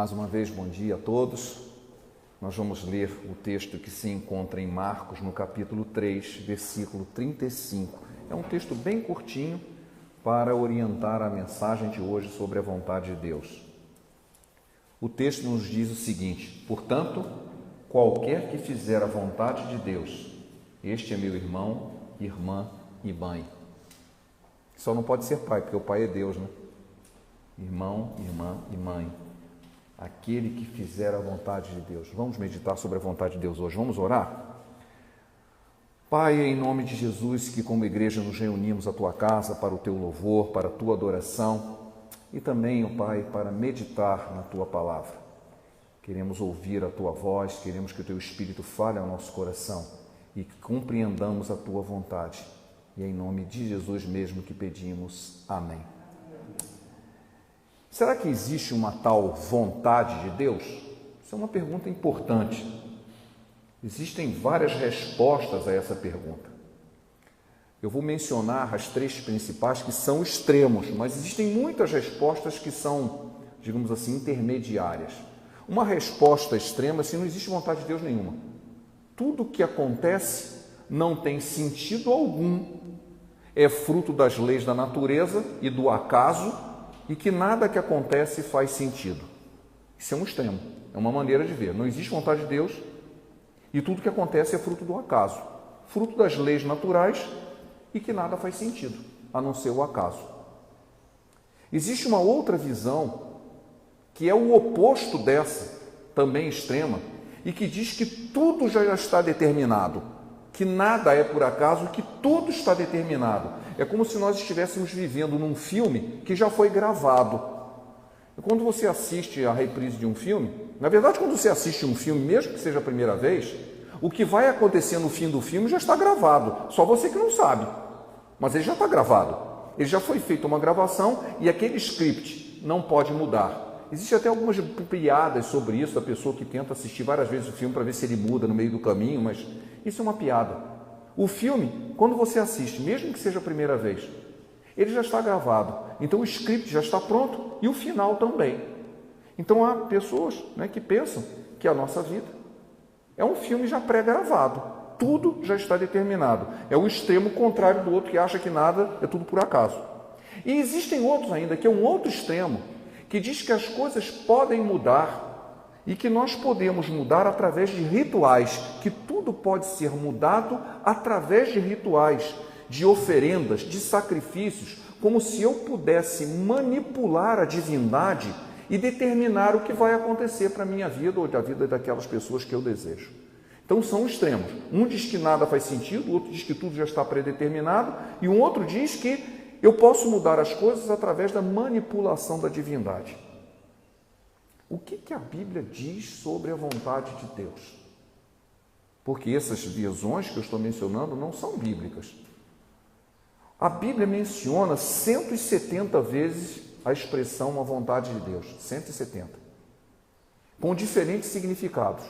Mais uma vez, bom dia a todos. Nós vamos ler o texto que se encontra em Marcos, no capítulo 3, versículo 35. É um texto bem curtinho para orientar a mensagem de hoje sobre a vontade de Deus. O texto nos diz o seguinte: portanto, qualquer que fizer a vontade de Deus, este é meu irmão, irmã e mãe. Só não pode ser pai, porque o pai é Deus, né? Irmão, irmã e mãe. Aquele que fizer a vontade de Deus. Vamos meditar sobre a vontade de Deus hoje. Vamos orar? Pai, em nome de Jesus, que como igreja nos reunimos à Tua casa para o Teu louvor, para a Tua adoração e também, ó Pai, para meditar na Tua palavra. Queremos ouvir a Tua voz, queremos que o Teu Espírito fale ao nosso coração e que compreendamos a Tua vontade. E é em nome de Jesus mesmo que pedimos. Amém. Será que existe uma tal vontade de Deus? Isso é uma pergunta importante. Existem várias respostas a essa pergunta. Eu vou mencionar as três principais que são extremos, mas existem muitas respostas que são, digamos assim, intermediárias. Uma resposta extrema é se não existe vontade de Deus nenhuma. Tudo que acontece não tem sentido algum, é fruto das leis da natureza e do acaso, e que nada que acontece faz sentido. Isso é um extremo, é uma maneira de ver. Não existe vontade de Deus e tudo que acontece é fruto do acaso, fruto das leis naturais e que nada faz sentido, a não ser o acaso. Existe uma outra visão que é o oposto dessa, também extrema, e que diz que tudo já está determinado, que nada é por acaso, que tudo está determinado. É como se nós estivéssemos vivendo num filme que já foi gravado. Quando você assiste a reprise de um filme, na verdade, quando você assiste um filme, mesmo que seja a primeira vez, o que vai acontecer no fim do filme já está gravado. Só você que não sabe. Mas ele já está gravado. Ele já foi feita uma gravação e aquele script não pode mudar. Existem até algumas piadas sobre isso, da pessoa que tenta assistir várias vezes o filme para ver se ele muda no meio do caminho, mas isso é uma piada. O filme, quando você assiste, mesmo que seja a primeira vez, ele já está gravado. Então o script já está pronto e o final também. Então há pessoas, né, que pensam que a nossa vida é um filme já pré-gravado. Tudo já está determinado. É o extremo contrário do outro que acha que nada é tudo por acaso. E existem outros ainda, que é um outro extremo, que diz que as coisas podem mudar e que nós podemos mudar através de rituais, que tudo pode ser mudado através de rituais, de oferendas, de sacrifícios, como se eu pudesse manipular a divindade e determinar o que vai acontecer para a minha vida ou da vida daquelas pessoas que eu desejo. Então são extremos. Um diz que nada faz sentido, o outro diz que tudo já está predeterminado e um outro diz que eu posso mudar as coisas através da manipulação da divindade. O que a Bíblia diz sobre a vontade de Deus? Porque essas visões que eu estou mencionando não são bíblicas. A Bíblia menciona 170 vezes a expressão a vontade de Deus. 170. Com diferentes significados.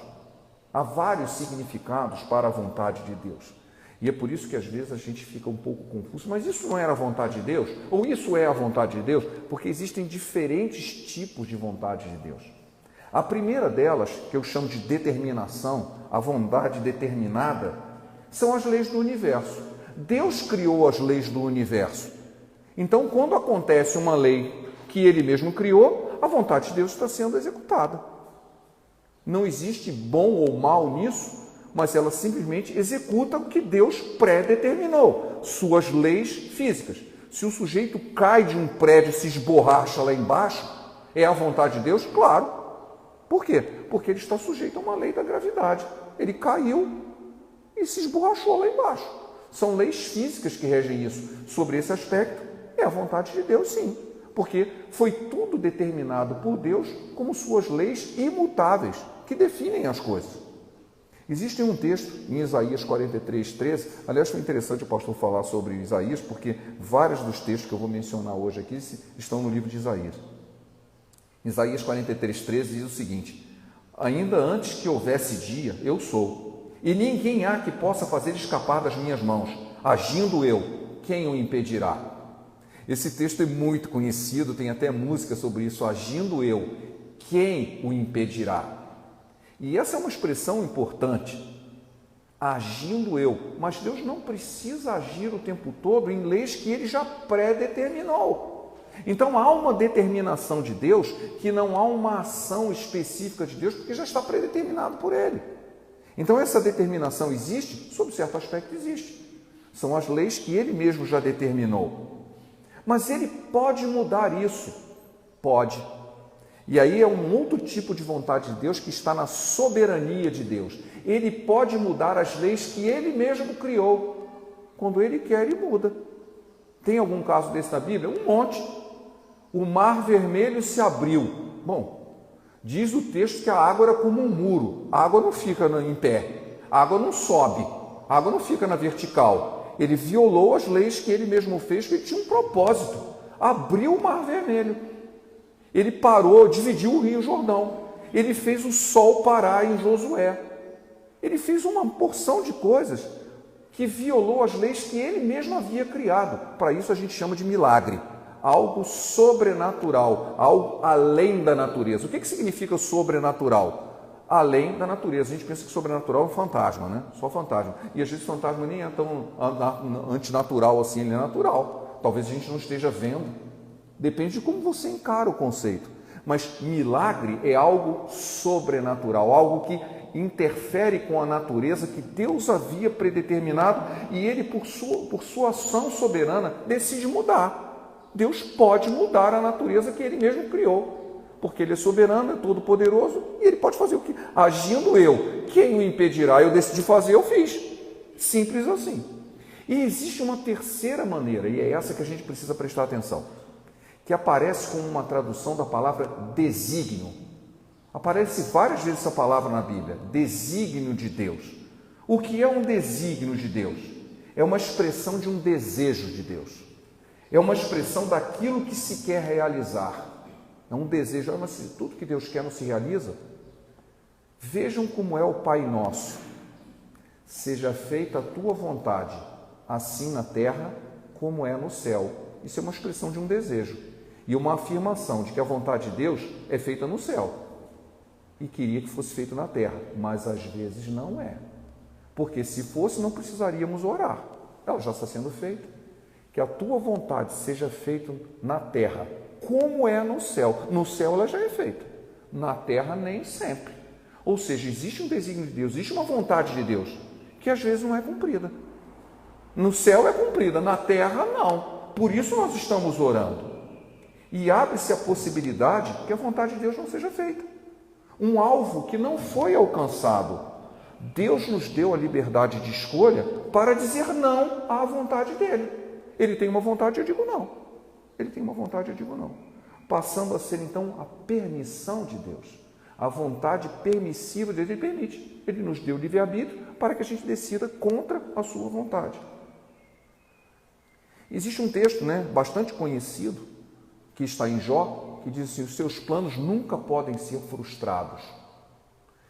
Há vários significados para a vontade de Deus. E é por isso que às vezes a gente fica um pouco confuso. Mas isso não era a vontade de Deus? Ou isso é a vontade de Deus? Porque existem diferentes tipos de vontade de Deus. A primeira delas, que eu chamo de determinação, a vontade determinada, são as leis do universo. Deus criou as leis do universo. Então, quando acontece uma lei que Ele mesmo criou, a vontade de Deus está sendo executada. Não existe bom ou mal nisso, mas ela simplesmente executa o que Deus pré-determinou, suas leis físicas. Se o sujeito cai de um prédio e se esborracha lá embaixo, é a vontade de Deus? Claro. Por quê? Porque ele está sujeito a uma lei da gravidade. Ele caiu e se esborrachou lá embaixo. São leis físicas que regem isso. Sobre esse aspecto, é a vontade de Deus, sim. Porque foi tudo determinado por Deus como suas leis imutáveis, que definem as coisas. Existe um texto em Isaías 43, 13. Aliás, foi interessante o pastor falar sobre Isaías, porque vários dos textos que eu vou mencionar hoje aqui estão no livro de Isaías. Isaías 43, 13 diz o seguinte: ainda antes que houvesse dia, eu sou, e ninguém há que possa fazer escapar das minhas mãos. Agindo eu, quem o impedirá? Esse texto é muito conhecido, tem até música sobre isso. Agindo eu, quem o impedirá? E essa é uma expressão importante. Agindo eu. Mas Deus não precisa agir o tempo todo em leis que ele já pré-determinou. Então há uma determinação de Deus que não há uma ação específica de Deus, porque já está predeterminado por ele. Então essa determinação existe? Sob certo aspecto existe. São as leis que ele mesmo já determinou. Mas ele pode mudar isso? Pode. E aí é um outro tipo de vontade de Deus que está na soberania de Deus. Ele pode mudar as leis que ele mesmo criou. Quando ele quer, ele muda. Tem algum caso desse na Bíblia? Um monte. O mar vermelho se abriu. Bom, diz o texto que a água era como um muro. A água não fica em pé. A água não sobe. A água não fica na vertical. Ele violou as leis que ele mesmo fez, porque ele tinha um propósito. Abriu o mar vermelho. Ele parou, dividiu o Rio Jordão. Ele fez o sol parar em Josué. Ele fez uma porção de coisas que violou as leis que ele mesmo havia criado. Para isso a gente chama de milagre. Algo sobrenatural, algo além da natureza. O que significa sobrenatural? Além da natureza. A gente pensa que sobrenatural é um fantasma, né? Só fantasma. E às vezes o fantasma nem é tão antinatural assim, ele é natural. Talvez a gente não esteja vendo. Depende de como você encara o conceito. Mas milagre é algo sobrenatural, algo que interfere com a natureza que Deus havia predeterminado e ele, por sua ação soberana, decide mudar. Deus pode mudar a natureza que ele mesmo criou, porque ele é soberano, é todo-poderoso e ele pode fazer o que? Agindo eu, quem o impedirá? Eu decidi fazer, eu fiz. Simples assim. E existe uma terceira maneira, e é essa que a gente precisa prestar atenção, que aparece como uma tradução da palavra desígnio. Aparece várias vezes essa palavra na Bíblia, desígnio de Deus. O que é um desígnio de Deus? É uma expressão de um desejo de Deus. É uma expressão daquilo que se quer realizar. É um desejo, mas se tudo que Deus quer não se realiza, vejam como é o Pai Nosso. Seja feita a tua vontade, assim na terra como é no céu. Isso é uma expressão de um desejo. E uma afirmação de que a vontade de Deus é feita no céu e queria que fosse feita na terra, mas às vezes não é. Porque se fosse, não precisaríamos orar. Ela já está sendo feita. Que a tua vontade seja feita na terra, como é no céu. No céu ela já é feita, na terra nem sempre. Ou seja, existe um desígnio de Deus, existe uma vontade de Deus, que às vezes não é cumprida. No céu é cumprida, na terra não. Por isso nós estamos orando. E abre-se a possibilidade que a vontade de Deus não seja feita. Um alvo que não foi alcançado. Deus nos deu a liberdade de escolha para dizer não à vontade dele. Ele tem uma vontade, eu digo não. Ele tem uma vontade, eu digo não. Passando a ser, então, a permissão de Deus. A vontade permissiva dele, ele permite. Ele nos deu livre-arbítrio para que a gente decida contra a sua vontade. Existe um texto, bastante conhecido, que está em Jó, que diz assim, os seus planos nunca podem ser frustrados.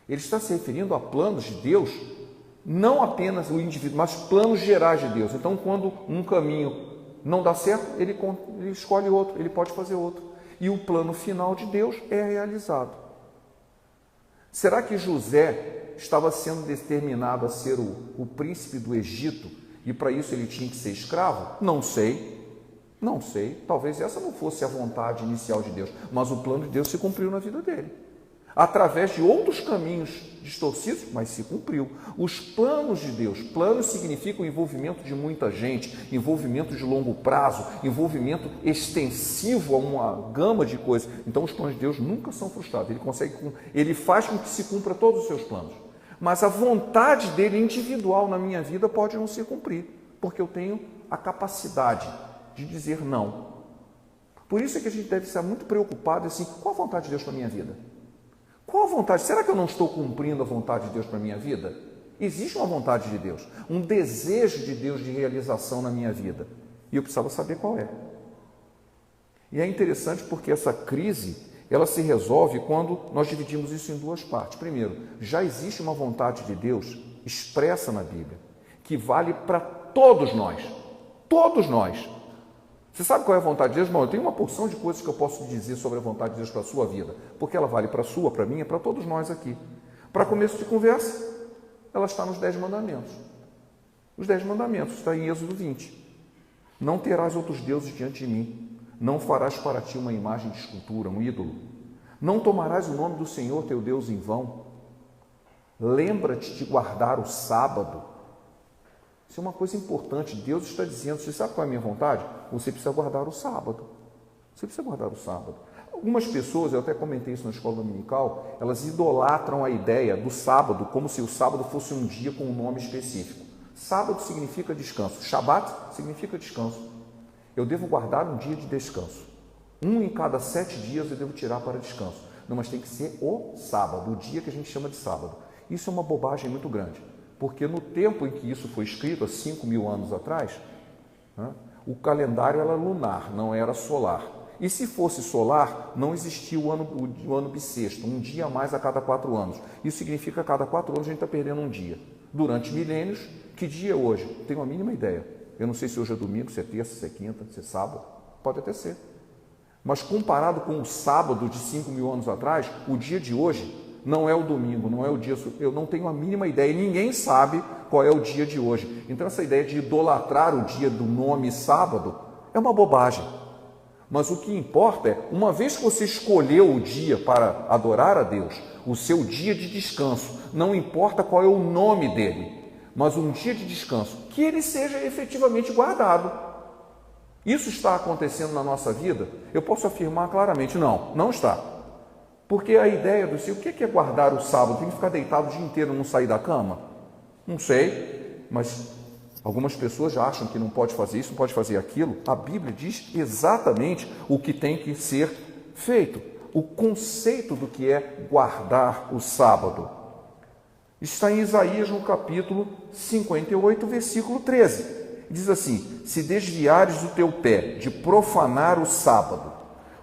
Ele está se referindo a planos de Deus, não apenas o indivíduo, mas planos gerais de Deus. Então, quando um caminho não dá certo, ele escolhe outro, ele pode fazer outro. E o plano final de Deus é realizado. Será que José estava sendo determinado a ser o príncipe do Egito e para isso ele tinha que ser escravo? Não sei. Não sei, talvez essa não fosse a vontade inicial de Deus, mas o plano de Deus se cumpriu na vida dele. Através de outros caminhos distorcidos, mas se cumpriu. Os planos de Deus, planos significam envolvimento de muita gente, envolvimento de longo prazo, envolvimento extensivo a uma gama de coisas. Então os planos de Deus nunca são frustrados, ele faz com que se cumpra todos os seus planos. Mas a vontade dele individual na minha vida pode não se cumprir, porque eu tenho a capacidade de dizer não. Por isso é que a gente deve estar muito preocupado assim, qual a vontade de Deus para a minha vida? Qual a vontade? Será que eu não estou cumprindo a vontade de Deus para a minha vida? Existe uma vontade de Deus, um desejo de Deus de realização na minha vida. E eu precisava saber qual é. E é interessante porque essa crise, ela se resolve quando nós dividimos isso em duas partes. Primeiro, já existe uma vontade de Deus expressa na Bíblia, que vale para todos nós. Todos nós. Você sabe qual é a vontade de Deus? Irmão, eu tenho uma porção de coisas que eu posso dizer sobre a vontade de Deus para a sua vida, porque ela vale para a sua, para a minha, para todos nós aqui. Para começo de conversa, ela está nos 10 mandamentos. Os 10 mandamentos, está em Êxodo 20. Não terás outros deuses diante de mim. Não farás para ti uma imagem de escultura, um ídolo. Não tomarás o nome do Senhor teu Deus em vão. Lembra-te de guardar o sábado. Isso é uma coisa importante. Deus está dizendo, você sabe qual é a minha vontade? Você precisa guardar o sábado. Você precisa guardar o sábado. Algumas pessoas, eu até comentei isso na escola dominical, elas idolatram a ideia do sábado como se o sábado fosse um dia com um nome específico. Sábado significa descanso. Shabat significa descanso. Eu devo guardar um dia de descanso. Um em cada 7 dias eu devo tirar para descanso. Não, mas tem que ser o sábado, o dia que a gente chama de sábado. Isso é uma bobagem muito grande, porque no tempo em que isso foi escrito, há 5.000 anos atrás, o calendário era lunar, não era solar. E se fosse solar, não existia o ano bissexto, um dia a mais a cada 4 anos. Isso significa que a cada 4 anos a gente está perdendo um dia. Durante milênios, que dia é hoje? Não tenho a mínima ideia. Eu não sei se hoje é domingo, se é terça, se é quinta, se é sábado. Pode até ser. Mas comparado com o sábado de 5.000 anos atrás, o dia de hoje não é o domingo, não é o dia... Eu não tenho a mínima ideia e ninguém sabe qual é o dia de hoje. Então essa ideia de idolatrar o dia do nome sábado é uma bobagem. Mas o que importa é, uma vez que você escolheu o dia para adorar a Deus, o seu dia de descanso, não importa qual é o nome dele, mas um dia de descanso, que ele seja efetivamente guardado. Isso está acontecendo na nossa vida? Eu posso afirmar claramente, não está. Porque a ideia do Senhor, o que é guardar o sábado? Tem que ficar deitado o dia inteiro e não sair da cama? Não sei, mas algumas pessoas já acham que não pode fazer isso, não pode fazer aquilo. A Bíblia diz exatamente o que tem que ser feito. O conceito do que é guardar o sábado. Está em Isaías no capítulo 58, versículo 13. Diz assim, se desviares o teu pé de profanar o sábado.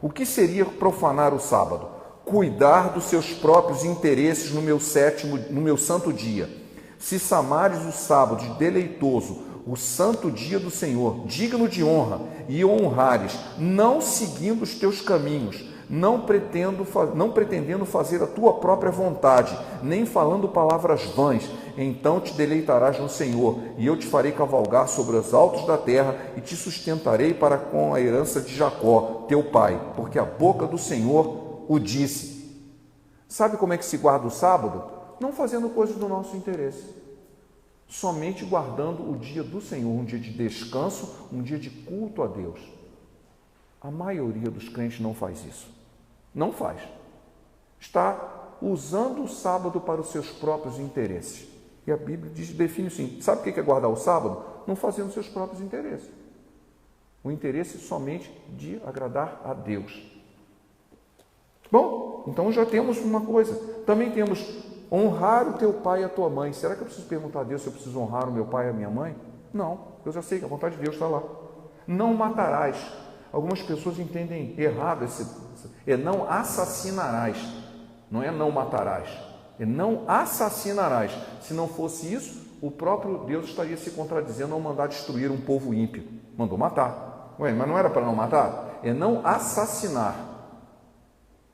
O que seria profanar o sábado? Cuidar dos seus próprios interesses no meu santo dia. Se chamares o sábado de deleitoso, o santo dia do Senhor, digno de honra, e o honrares, não seguindo os teus caminhos, não pretendendo fazer a tua própria vontade, nem falando palavras vãs, então te deleitarás no Senhor, e eu te farei cavalgar sobre os altos da terra, e te sustentarei para com a herança de Jacó, teu pai, porque a boca do Senhor o disse. Sabe como é que se guarda o sábado? Não fazendo coisas do nosso interesse, somente guardando o dia do Senhor, um dia de descanso, um dia de culto a Deus. A maioria dos crentes não faz isso. Não faz. Está usando o sábado para os seus próprios interesses. E a Bíblia define assim, sabe o que é guardar o sábado? Não fazendo os seus próprios interesses. O interesse somente de agradar a Deus. Bom, então já temos uma coisa. Também temos honrar o teu pai e a tua mãe. Será que eu preciso perguntar a Deus se eu preciso honrar o meu pai e a minha mãe? Não, eu já sei que a vontade de Deus está lá. Não matarás. Algumas pessoas entendem errado é não assassinarás. Não é não matarás. É não assassinarás. Se não fosse isso, o próprio Deus estaria se contradizendo ao mandar destruir um povo ímpio. Mandou matar. Ué, mas não era para não matar? É não assassinar.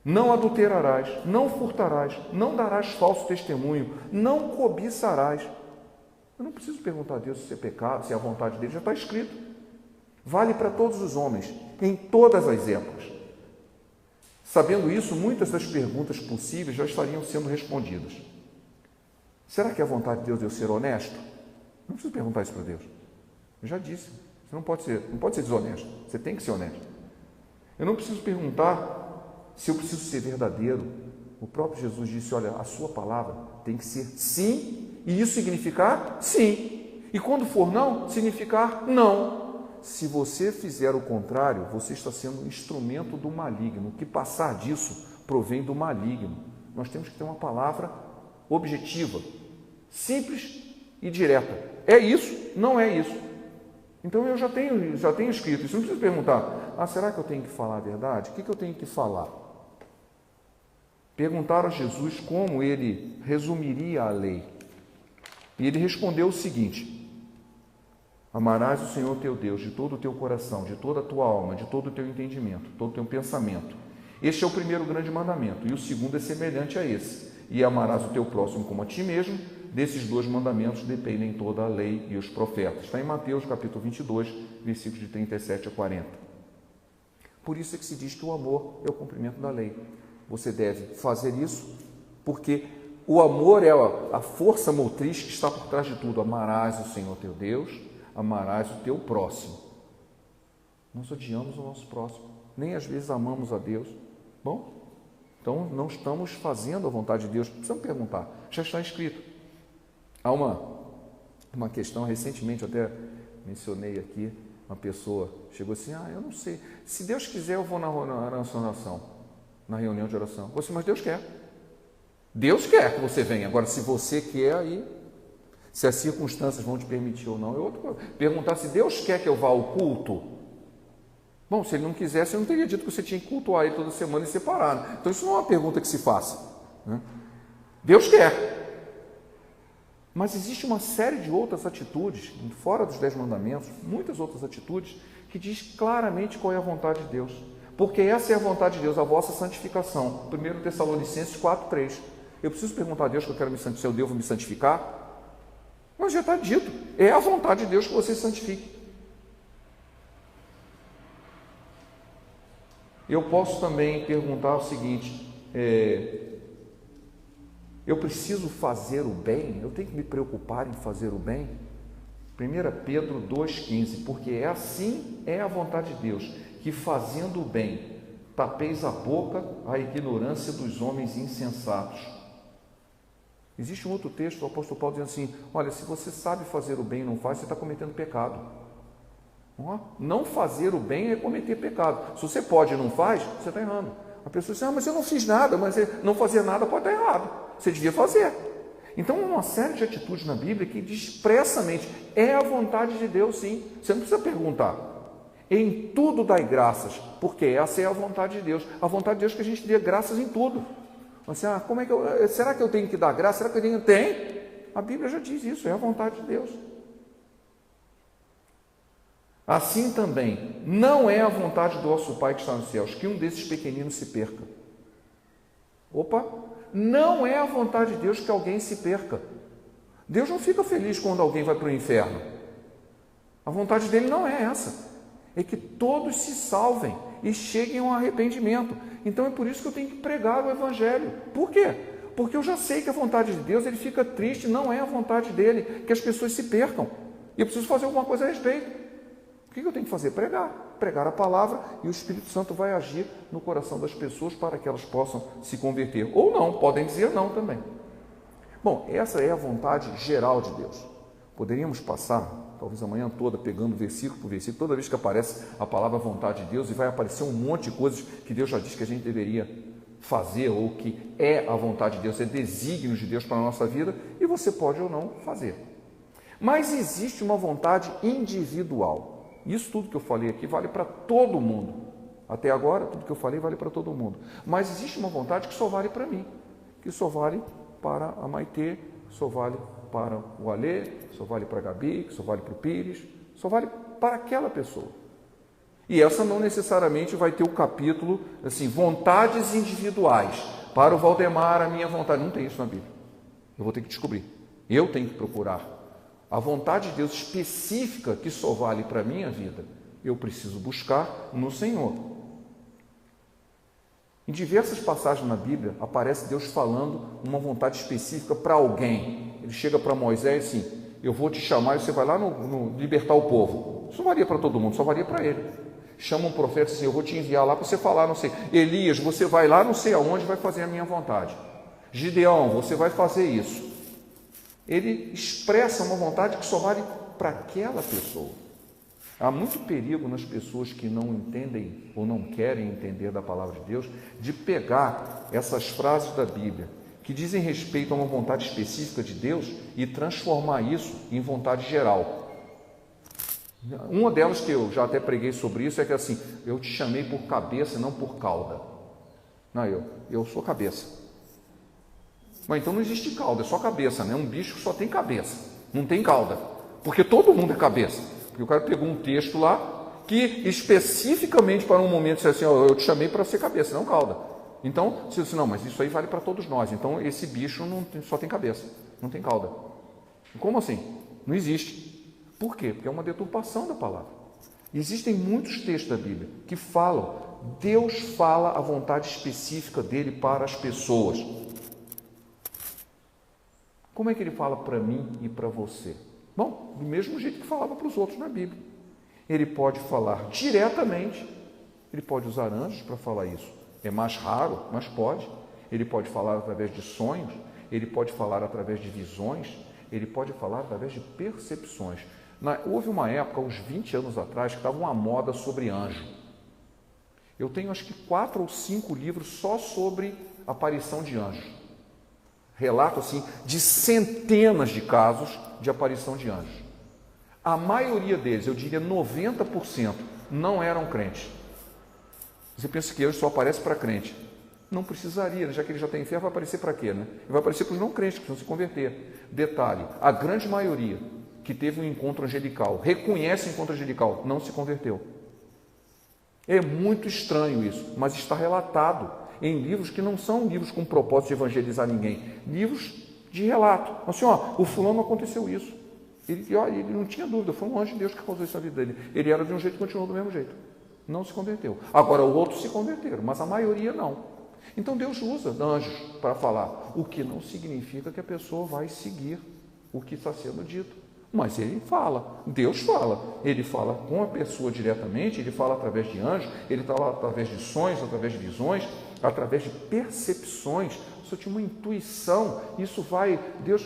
Não adulterarás, não furtarás, não darás falso testemunho, não cobiçarás. Eu não preciso perguntar a Deus se é pecado, se é a vontade dele, já está escrito. Vale para todos os homens, em todas as épocas. Sabendo isso, muitas das perguntas possíveis já estariam sendo respondidas. Será que é a vontade de Deus eu ser honesto? Não preciso perguntar isso para Deus. Eu já disse, você não pode ser desonesto, você tem que ser honesto. Eu não preciso perguntar se eu preciso ser verdadeiro. O próprio Jesus disse, olha, a sua palavra tem que ser sim, e isso significar sim. E quando for não, significar não. Se você fizer o contrário, você está sendo um instrumento do maligno. O que passar disso provém do maligno. Nós temos que ter uma palavra objetiva, simples e direta. É isso? Não é isso. Então eu já tenho escrito isso. Não preciso perguntar, será que eu tenho que falar a verdade? O que eu tenho que falar? Perguntaram a Jesus como ele resumiria a lei. E ele respondeu o seguinte, Amarás o Senhor teu Deus de todo o teu coração, de toda a tua alma, de todo o teu entendimento, todo o teu pensamento. Este é o primeiro grande mandamento, e o segundo é semelhante a esse. E amarás o teu próximo como a ti mesmo. Desses 2 mandamentos dependem toda a lei e os profetas. Está em Mateus capítulo 22, versículos de 37 a 40. Por isso é que se diz que o amor é o cumprimento da lei. Você deve fazer isso porque o amor é a força motriz que está por trás de tudo. Amarás o Senhor teu Deus, amarás o teu próximo. Nós odiamos o nosso próximo, nem às vezes amamos a Deus. Bom, então não estamos fazendo a vontade de Deus. Precisamos perguntar, já está escrito. Há uma questão, recentemente eu até mencionei aqui, uma pessoa chegou assim, eu não sei, se Deus quiser eu vou na oração, na reunião de oração. Você, mas Deus quer. Deus quer que você venha. Agora, se você quer, aí, se as circunstâncias vão te permitir ou não, é outra coisa. Perguntar se Deus quer que eu vá ao culto. Bom, se ele não quisesse, eu não teria dito que você tinha que cultuar ele toda semana e separar. Então, isso não é uma pergunta que se faça, né? Deus quer. Mas existe uma série de outras atitudes, fora dos 10 mandamentos, muitas outras atitudes, que diz claramente qual é a vontade de Deus. Porque essa é a vontade de Deus, a vossa santificação. 1 Tessalonicenses 4:3. Eu preciso perguntar a Deus que eu quero me santificar, se eu devo me santificar? Mas já está dito, é a vontade de Deus que você se santifique. Eu posso também perguntar o seguinte, eu preciso fazer o bem? Eu tenho que me preocupar em fazer o bem? 1 Pedro 2,15, porque assim é a vontade de Deus, que fazendo o bem, tapeis a boca à ignorância dos homens insensatos. Existe um outro texto, o apóstolo Paulo diz assim, olha, se você sabe fazer o bem e não faz, você está cometendo pecado. Não fazer o bem é cometer pecado. Se você pode e não faz, você está errando. A pessoa diz, mas eu não fiz nada, mas não fazer nada pode estar errado. Você devia fazer. Então, uma série de atitudes na Bíblia que diz expressamente, é a vontade de Deus, sim. Você não precisa perguntar. Em tudo dai graças, porque essa é a vontade de Deus. A vontade de Deus é que a gente dê graças em tudo. Assim, como é que será que eu tenho que dar graça? Será que eu tenho? Tem. A Bíblia já diz isso, é a vontade de Deus. Assim também, não é a vontade do vosso Pai que está nos céus, que um desses pequeninos se perca. Não é a vontade de Deus que alguém se perca. Deus não fica feliz quando alguém vai para o inferno. A vontade dele não é essa. É que todos se salvem e cheguem ao arrependimento. Então é por isso que eu tenho que pregar o Evangelho. Por quê? Porque eu já sei que a vontade de Deus, ele fica triste, não é a vontade dele, que as pessoas se percam. E eu preciso fazer alguma coisa a respeito. O que eu tenho que fazer? Pregar. Pregar a palavra e o Espírito Santo vai agir no coração das pessoas para que elas possam se converter. Ou não, podem dizer não também. Bom, essa é a vontade geral de Deus. Poderíamos passar, talvez amanhã toda, pegando versículo por versículo, toda vez que aparece a palavra vontade de Deus, e vai aparecer um monte de coisas que Deus já disse que a gente deveria fazer, ou que é a vontade de Deus, é desígnio de Deus para a nossa vida, e você pode ou não fazer. Mas existe uma vontade individual. Isso tudo que eu falei aqui vale para todo mundo. Até agora, tudo que eu falei vale para todo mundo. Mas existe uma vontade que só vale para mim, que só vale para a Maitê, que só vale para o Alê, que só vale para a Gabi, que só vale para o Pires, só vale para aquela pessoa. E essa não necessariamente vai ter o capítulo, assim, vontades individuais. Para o Valdemar, a minha vontade. Não tem isso na Bíblia. Eu vou ter que descobrir. Eu tenho que procurar. A vontade de Deus específica que só vale para a minha vida, eu preciso buscar no Senhor. Em diversas passagens na Bíblia, aparece Deus falando uma vontade específica para alguém. Ele chega para Moisés assim, eu vou te chamar e você vai lá no libertar o povo. Isso não valia para todo mundo, só valia para ele. Chama um profeta assim, eu vou te enviar lá para você falar, não sei. Elias, você vai lá não sei aonde, vai fazer a minha vontade. Gideão, você vai fazer isso. Ele expressa uma vontade que só vale para aquela pessoa. Há muito perigo nas pessoas que não entendem ou não querem entender da palavra de Deus, de pegar essas frases da Bíblia, que dizem respeito a uma vontade específica de Deus, e transformar isso em vontade geral. Uma delas que eu já até preguei sobre isso é que assim, eu te chamei por cabeça e não por cauda. Não, eu sou cabeça. Mas então não existe cauda, é só cabeça, né? Um bicho só tem cabeça, não tem cauda, porque todo mundo é cabeça. Porque o cara pegou um texto lá que especificamente para um momento disse assim, eu te chamei para ser cabeça, não cauda. Então, você disse, não, mas isso aí vale para todos nós. Então, esse bicho só tem cabeça, não tem cauda. Como assim? Não existe. Por quê? Porque é uma deturpação da palavra. Existem muitos textos da Bíblia que falam, Deus fala a vontade específica dele para as pessoas. Como é que ele fala para mim e para você? Bom, do mesmo jeito que falava para os outros na Bíblia. Ele pode falar diretamente, ele pode usar anjos para falar isso. É mais raro, mas pode. Ele pode falar através de sonhos, ele pode falar através de visões, ele pode falar através de percepções. Houve uma época, uns 20 anos atrás, que estava uma moda sobre anjo. Eu tenho acho que 4 ou 5 livros só sobre aparição de anjos. Relato assim de centenas de casos de aparição de anjos. A maioria deles, eu diria 90%, não eram crentes. Você pensa que anjo só aparece para crente. Não precisaria, já que ele já tem fé, vai aparecer para quê? Né? Ele vai aparecer para os não crentes que vão se converter. Detalhe, a grande maioria que teve um encontro angelical, reconhece o encontro angelical, não se converteu. É muito estranho isso, mas está relatado em livros que não são livros com propósito de evangelizar ninguém, livros de relato. Assim, o fulano aconteceu isso. Ele não tinha dúvida, foi um anjo de Deus que causou isso na vida dele. Ele era de um jeito e continuou do mesmo jeito. Não se converteu. Agora, outros se converteram, mas a maioria não. Então, Deus usa anjos para falar, o que não significa que a pessoa vai seguir o que está sendo dito. Mas ele fala, Deus fala. Ele fala com a pessoa diretamente, ele fala através de anjos, ele fala através de sonhos, através de visões, através de percepções. Isso tinha uma intuição, isso vai... Deus...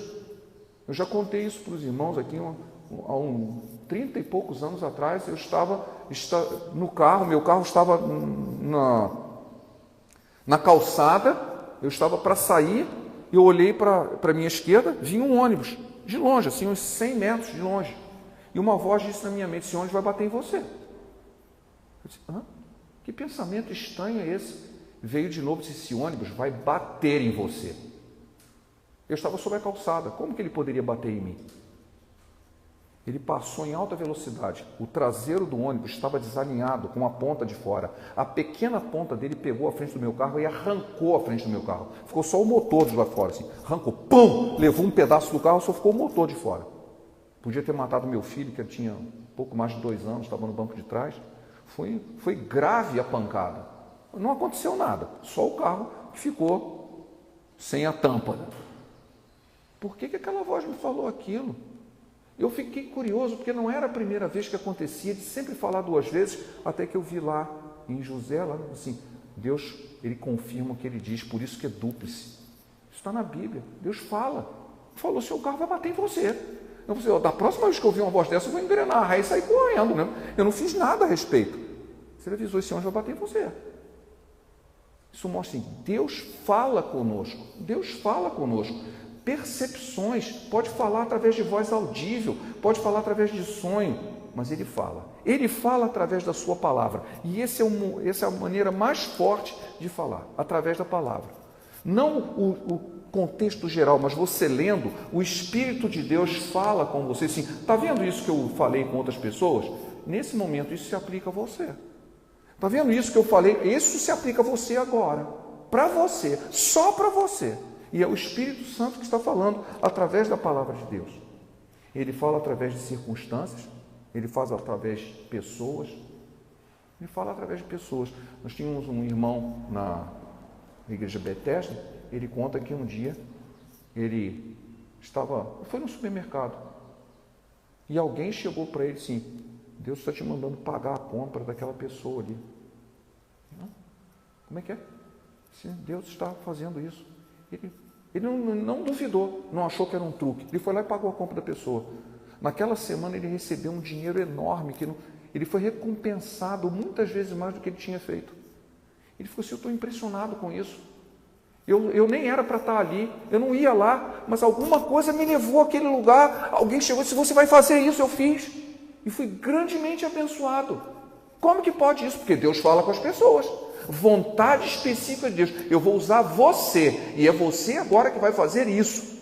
Eu já contei isso para os irmãos aqui há uns 30 e poucos anos atrás. Eu estava no carro, meu carro estava na calçada, eu estava para sair, eu olhei para a minha esquerda, vinha um ônibus, de longe, assim, uns 100 metros de longe. E uma voz disse na minha mente, esse ônibus vai bater em você. Eu disse, que pensamento estranho é esse? Veio de novo e disse, esse ônibus vai bater em você. Eu estava sobre a calçada, como que ele poderia bater em mim? Ele passou em alta velocidade, o traseiro do ônibus estava desalinhado com a ponta de fora. A pequena ponta dele pegou a frente do meu carro e arrancou a frente do meu carro. Ficou só o motor de lá fora, assim. Arrancou, pum! Levou um pedaço do carro, só ficou o motor de fora. Podia ter matado meu filho, que tinha pouco mais de 2 anos, estava no banco de trás. Foi grave a pancada. Não aconteceu nada, só o carro que ficou sem a tampa. Por que aquela voz me falou aquilo? Eu fiquei curioso, porque não era a primeira vez que acontecia, de sempre falar 2 vezes, até que eu vi lá em José, lá assim, Deus, ele confirma o que ele diz, por isso que é dúplice. Isso está na Bíblia, Deus fala. Falou, seu carro vai bater em você. Eu falei, da próxima vez que eu ouvir uma voz dessa, eu vou engrenar a ré e sair correndo, né? Eu não fiz nada a respeito. Você avisou, esse anjo vai bater em você. Isso mostra assim, Deus fala conosco, Deus fala conosco. Percepções, pode falar através de voz audível, pode falar através de sonho, mas ele fala através da sua palavra, e essa é a maneira mais forte de falar, através da palavra, não o contexto geral, mas você lendo, o Espírito de Deus fala com você, assim, está vendo isso que eu falei com outras pessoas? Nesse momento isso se aplica a você, está vendo isso que eu falei? Isso se aplica a você agora, para você, só para você. E é o Espírito Santo que está falando através da palavra de Deus. Ele fala através de circunstâncias, ele faz através de pessoas, ele fala através de pessoas. Nós tínhamos um irmão na igreja Bethesda, ele conta que um dia ele foi no supermercado e alguém chegou para ele assim, Deus está te mandando pagar a compra daquela pessoa ali. Como é que é? Sim, Deus está fazendo isso. Ele não duvidou, não achou que era um truque. Ele foi lá e pagou a compra da pessoa. Naquela semana ele recebeu um dinheiro enorme, ele foi recompensado muitas vezes mais do que ele tinha feito. Ele falou assim, eu estou impressionado com isso. Eu nem era para estar ali, eu não ia lá, mas alguma coisa me levou àquele lugar. Alguém chegou e disse, você vai fazer isso, eu fiz. E fui grandemente abençoado. Como que pode isso? Porque Deus fala com as pessoas. Vontade específica de Deus. Eu vou usar você, e é você agora que vai fazer isso.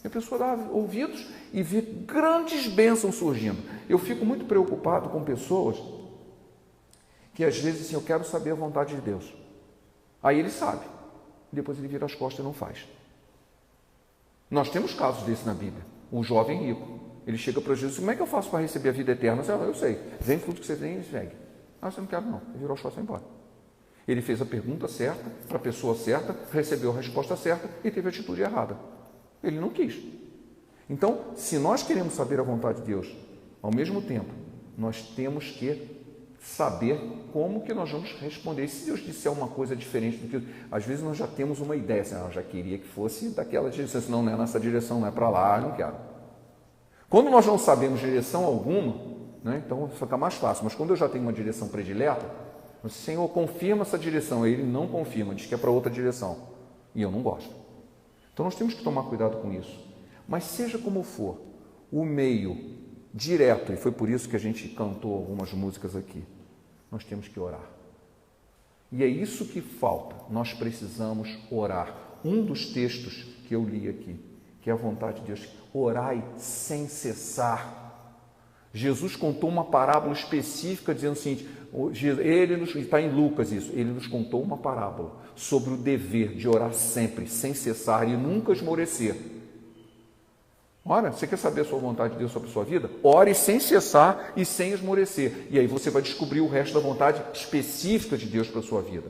E a pessoa dá ouvidos e vê grandes bênçãos surgindo. Eu fico muito preocupado com pessoas que às vezes assim, eu quero saber a vontade de Deus. Aí ele sabe, depois ele vira as costas e não faz. Nós temos casos desses na Bíblia. O jovem rico, ele chega para Jesus e diz, como é que eu faço para receber a vida eterna? Eu sei, vem tudo que você tem e segue. Ah, você não quer não, ele virou as costas e foi embora. Ele fez a pergunta certa, para a pessoa certa, recebeu a resposta certa e teve a atitude errada. Ele não quis. Então, se nós queremos saber a vontade de Deus, ao mesmo tempo, nós temos que saber como que nós vamos responder. E se Deus disser uma coisa diferente do que... Às vezes nós já temos uma ideia, assim, eu já queria que fosse daquela direção, não é nessa direção, não é para lá, eu não quero. Quando nós não sabemos direção alguma, né, então fica mais fácil. Mas quando eu já tenho uma direção predileta, o Senhor confirma essa direção, ele não confirma, diz que é para outra direção. E eu não gosto. Então nós temos que tomar cuidado com isso. Mas seja como for, o meio direto, e foi por isso que a gente cantou algumas músicas aqui, nós temos que orar. E é isso que falta, nós precisamos orar. Um dos textos que eu li aqui, que é a vontade de Deus, orai sem cessar. Jesus contou uma parábola específica dizendo o seguinte, está em Lucas isso, ele nos contou uma parábola sobre o dever de orar sempre, sem cessar e nunca esmorecer. Ora, você quer saber a sua vontade de Deus sobre a sua vida? Ore sem cessar e sem esmorecer. E aí você vai descobrir o resto da vontade específica de Deus para a sua vida.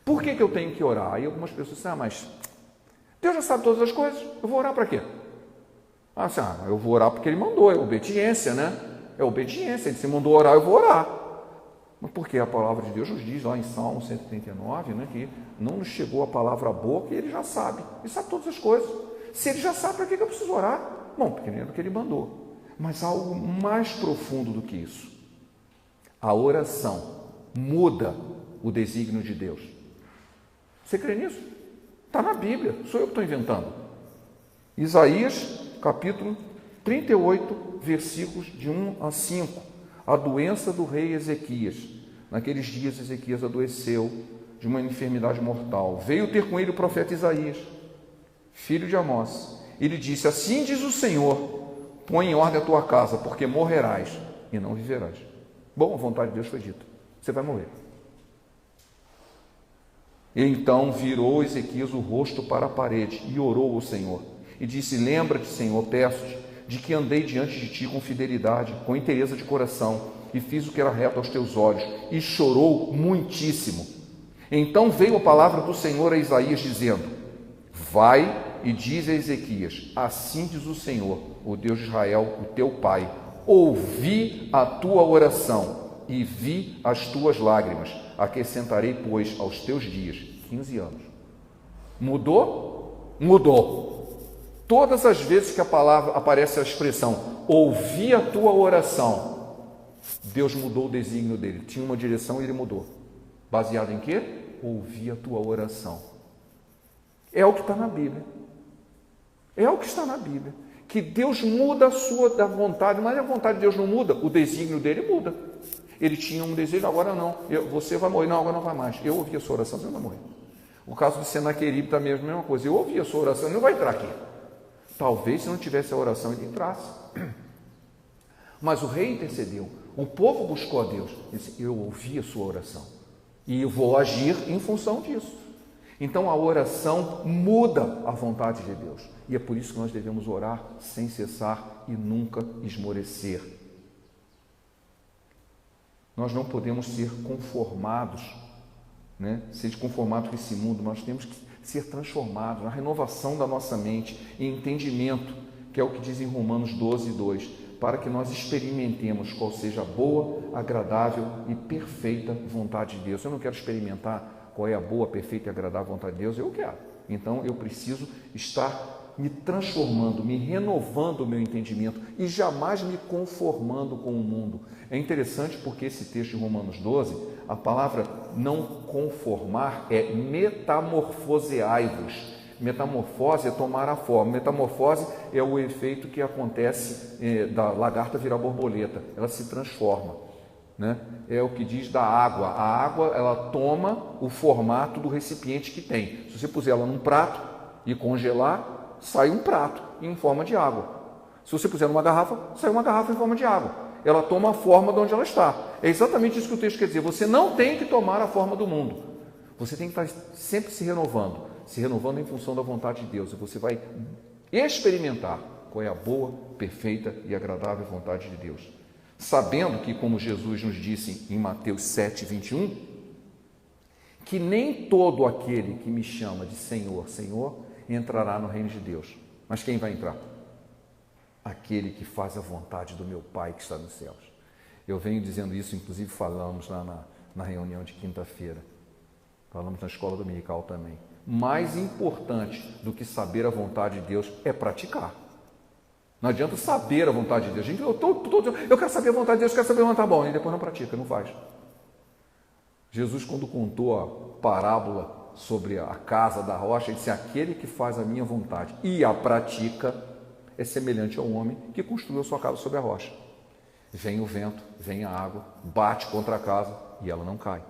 Por que eu tenho que orar? Aí algumas pessoas dizem, mas Deus já sabe todas as coisas, eu vou orar para quê? Eu vou orar porque Ele mandou, é obediência, né? É obediência, Ele se mandou orar, eu vou orar. Mas porque a palavra de Deus nos diz lá em Salmo 139, né, que não nos chegou a palavra à boca e Ele já sabe. Ele sabe todas as coisas. Se Ele já sabe, para que eu preciso orar? Bom, porque nem é do que Ele mandou. Mas há algo mais profundo do que isso. A oração muda o desígnio de Deus. Você crê nisso? Está na Bíblia, sou eu que estou inventando. Isaías, capítulo 38, versículos de 1 a 5. A doença do rei Ezequias. Naqueles dias, Ezequias adoeceu de uma enfermidade mortal. Veio ter com ele o profeta Isaías, filho de Amós. Ele disse, assim diz o Senhor, põe em ordem a tua casa, porque morrerás e não viverás. Bom, a vontade de Deus foi dita, você vai morrer. E então virou Ezequias o rosto para a parede e orou ao Senhor. E disse, lembra-te, Senhor, peço-te, de que andei diante de ti com fidelidade, com inteireza de coração, e fiz o que era reto aos teus olhos, e chorou muitíssimo. Então veio a palavra do Senhor a Isaías, dizendo, vai e diz a Ezequias, assim diz o Senhor, o Deus de Israel, o teu pai, ouvi a tua oração e vi as tuas lágrimas, acrescentarei, pois, aos teus dias 15 anos. Mudou? Mudou. Todas as vezes que a palavra aparece a expressão, ouvi a tua oração, Deus mudou o desígnio dele. Tinha uma direção e ele mudou. Baseado em quê? Ouvi a tua oração. É o que está na Bíblia. É o que está na Bíblia. Que Deus muda a sua da vontade, mas a vontade de Deus não muda, o desígnio dele muda. Ele tinha um desejo, agora não. Você vai morrer, não, agora não vai mais. Eu ouvi a sua oração, você não vai morrer. O caso de Senaqueribe também é a mesma coisa. Eu ouvi a sua oração, ele não vai entrar aqui. Talvez se não tivesse a oração ele entrasse. Mas o rei intercedeu. O povo buscou a Deus. Ele disse, eu ouvi a sua oração. E eu vou agir em função disso. Então a oração muda a vontade de Deus. E é por isso que nós devemos orar sem cessar e nunca esmorecer. Nós não podemos ser conformados, né? Ser conformados com esse mundo, nós temos que ser transformados na renovação da nossa mente e entendimento, que é o que diz em Romanos 12, 2, para que nós experimentemos qual seja a boa, agradável e perfeita vontade de Deus. Eu não quero experimentar qual é a boa, perfeita e agradável vontade de Deus, eu quero. Então eu preciso estar me transformando, me renovando o meu entendimento e jamais me conformando com o mundo. É interessante porque esse texto de Romanos 12, a palavra não conformar é metamorfoseai-vos. Metamorfose é tomar a forma. Metamorfose é o efeito que acontece da lagarta virar borboleta. Ela se transforma, né? É o que diz da água. A água, ela toma o formato do recipiente que tem. Se você puser ela num prato e congelar, sai um prato em forma de água. Se você puser numa garrafa, sai uma garrafa em forma de água. Ela toma a forma de onde ela está. É exatamente isso que o texto quer dizer. Você não tem que tomar a forma do mundo. Você tem que estar sempre se renovando em função da vontade de Deus. E você vai experimentar qual é a boa, perfeita e agradável vontade de Deus. Sabendo que, como Jesus nos disse em Mateus 7, 21, que nem todo aquele que me chama de Senhor, Senhor, entrará no reino de Deus. Mas quem vai entrar? Aquele que faz a vontade do meu Pai que está nos céus. Eu venho dizendo isso, inclusive falamos lá na reunião de quinta-feira. Falamos na escola dominical também. Mais importante do que saber a vontade de Deus é praticar. Não adianta saber a vontade de Deus. Gente, eu quero saber a vontade de Deus, eu quero saber a vontade, tá bom, e depois não pratica, não faz. Jesus, quando contou a parábola sobre a casa da rocha, ele disse: aquele que faz a minha vontade e a pratica é semelhante ao homem que construiu sua casa sobre a rocha. Vem o vento, vem a água, bate contra a casa e ela não cai.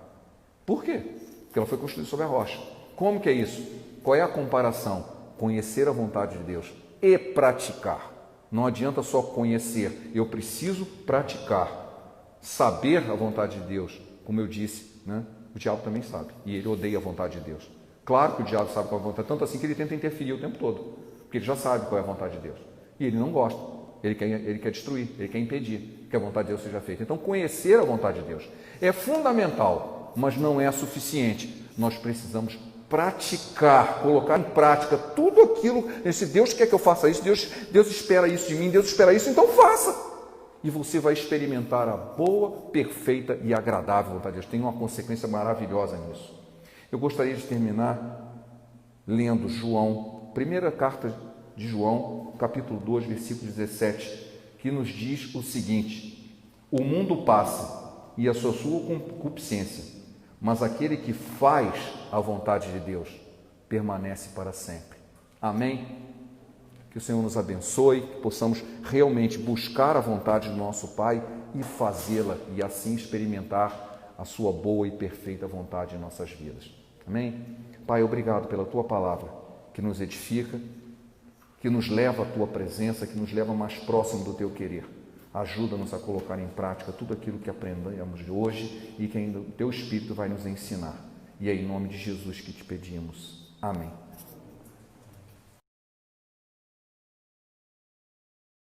Por quê? Porque ela foi construída sobre a rocha. Como que é isso? Qual é a comparação? Conhecer a vontade de Deus e praticar. Não adianta só conhecer, eu preciso praticar. Saber a vontade de Deus, como eu disse, né? O diabo também sabe, e ele odeia a vontade de Deus. Claro que o diabo sabe qual é a vontade, tanto assim que ele tenta interferir o tempo todo, porque ele já sabe qual é a vontade de Deus. E ele não gosta, ele quer destruir, ele quer impedir que a vontade de Deus seja feita. Então, conhecer a vontade de Deus é fundamental, mas não é suficiente. Nós precisamos praticar, colocar em prática tudo aquilo. Se Deus quer que eu faça isso, Deus espera isso de mim, Deus espera isso, então faça. E você vai experimentar a boa, perfeita e agradável vontade de Deus. Tem uma consequência maravilhosa nisso. Eu gostaria de terminar lendo João, primeira carta de João, capítulo 2, versículo 17, que nos diz o seguinte: o mundo passa e a sua concupiscência, mas aquele que faz a vontade de Deus permanece para sempre. Amém? Que o Senhor nos abençoe, que possamos realmente buscar a vontade do nosso Pai e fazê-la, e assim experimentar a sua boa e perfeita vontade em nossas vidas. Amém? Pai, obrigado pela Tua palavra, que nos edifica, que nos leva à Tua presença, que nos leva mais próximo do Teu querer. Ajuda-nos a colocar em prática tudo aquilo que aprendemos de hoje e que ainda o Teu Espírito vai nos ensinar. E é em nome de Jesus que te pedimos. Amém.